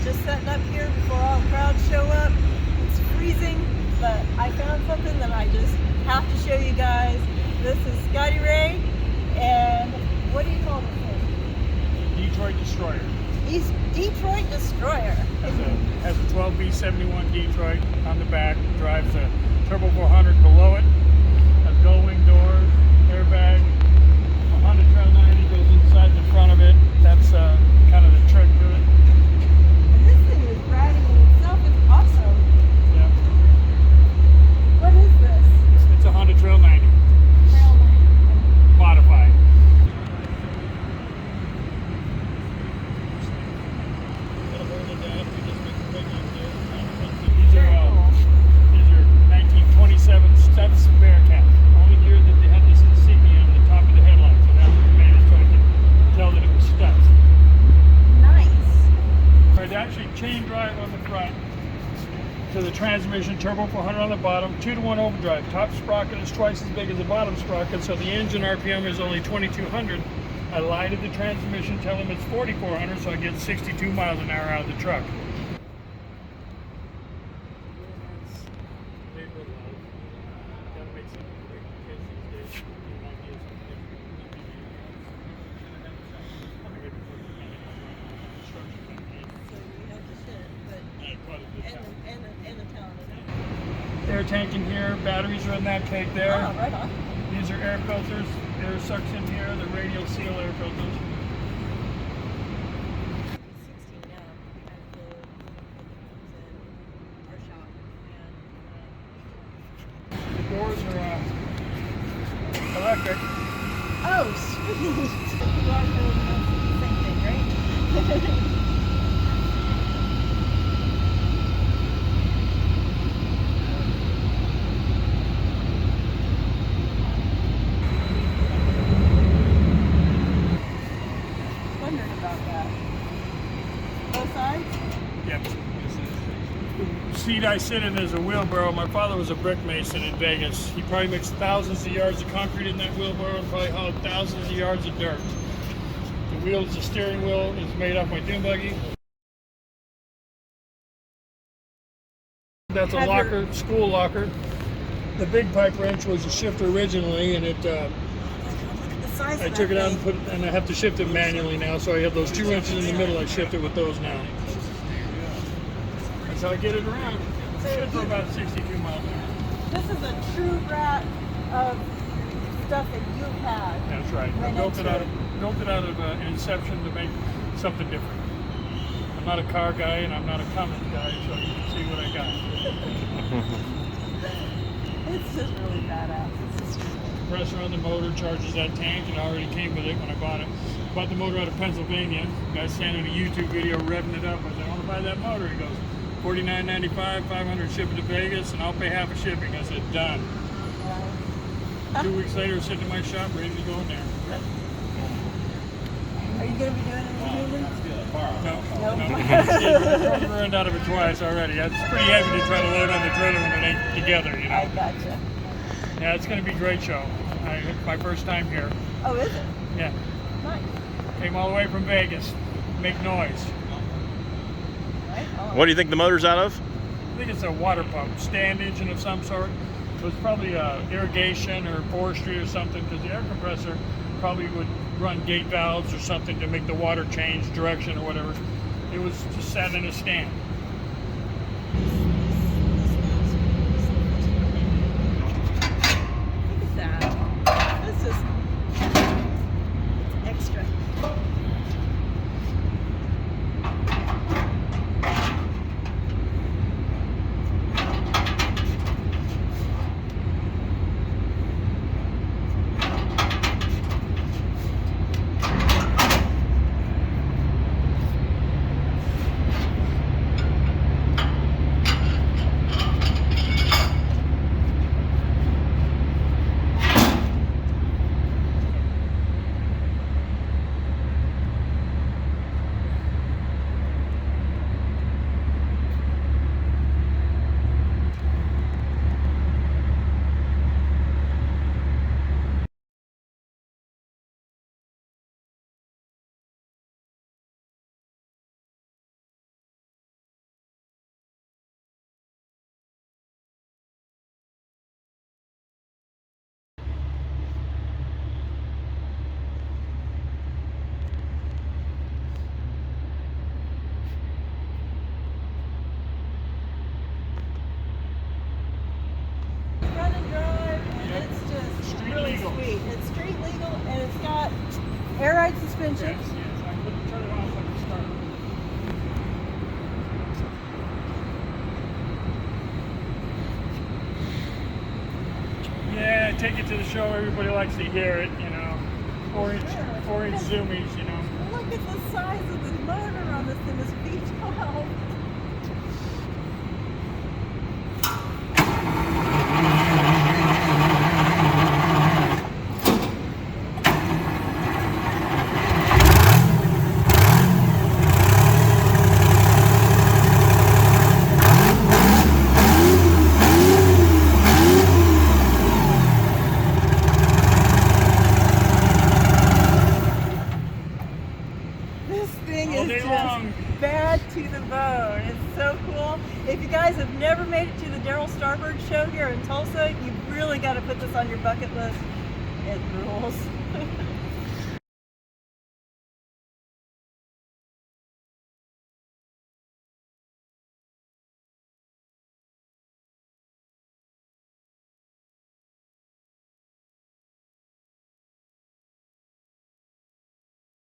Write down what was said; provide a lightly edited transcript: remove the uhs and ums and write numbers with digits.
just setting up here before all the crowds show up. It's freezing, but I found something that I just have to show you guys. This is Scotty Ray, and what do you call this thing? Detroit Destroyer. Detroit Destroyer. Has a 12B71 Detroit on the back. Drives a Turbo 400 below it. Has gull wing doors, airbag. A Honda Trail 90 goes inside the front of it. That's kind of the trick to it. And this thing is riding in itself. It's awesome. Yeah. What is this? It's a Honda Trail 90. Trail 90. Modified. These are 1927 Studs Bearcat. Only year that they had this insignia on the top of the headlight, so that's what made it so I could tell that it was Studs. Nice. There's actually chain drive on the front to the transmission, turbo 400 on the bottom, 2-to-1 overdrive. Top sprocket is twice as big as the bottom sprocket, so the engine RPM is only 2,200. I lied to the transmission, tell them it's 4,400, so I get 62 miles an hour out of the truck. Air tank in here, batteries are in that tank there. Oh, right on. These are air filters, air sucks in here, the radial seal air filters. 16 now. At our shop. The doors are electric. Oh, sweet. Same thing, right? Wondering about that. Both sides? Yep. The seat I sit in is a wheelbarrow. My father was a brick mason in Vegas. He probably mixed thousands of yards of concrete in that wheelbarrow and probably hauled thousands of yards of dirt. The wheels, the steering wheel is made off my dune buggy. That's a locker, school locker. The big pipe wrench was a shifter originally, and it. I took it out and put it, and I have to shift it manually now. So I have those 2 wrenches in the middle. I shift it with those now. That's how I get it around. Should for about 62 miles an hour. This is a true rat of stuff that you've had. That's right. I built it out of Inception to make something different. I'm not a car guy and I'm not a Cummins guy, so you can see what I got. It's just really badass. It's just Compressor on the motor charges that tank, and I already came with it when I bought it. Bought the motor out of Pennsylvania. Guy sent in a YouTube video revving it up. I said, I want to buy that motor. He goes, $49.95, $500 shipping to Vegas, and I'll pay half the shipping. I said, done. 2 weeks later, sitting in my shop, ready to go in there. Are you going to be doing any movement? No. I've ruined out of it twice already. It's pretty heavy to try to load on the trailer when it ain't together, you know. I gotcha. Yeah, it's going to be a great show. It's my first time here. Oh, is it? Yeah. Nice. Came all the way from Vegas. Make noise. Right on. What do you think the motor's out of? I think it's a water pump, stand engine of some sort. It was probably irrigation or forestry or something, because the air compressor probably would run gate valves or something to make the water change direction or whatever. It was just sat in a stand. Look at that. This is extra. Air ride suspension. Yes, yes. I can turn it off like a start. Yeah, take it to the show. Everybody likes to hear it, you know. 4-inch zoomies, you know. Look at the size of the motor on this thing, this V12. This thing All is day just long. bad to the bone. It's so cool. If you guys have never made it to the Darryl Starbird show here in Tulsa, you've really got to put this on your bucket list. It rules.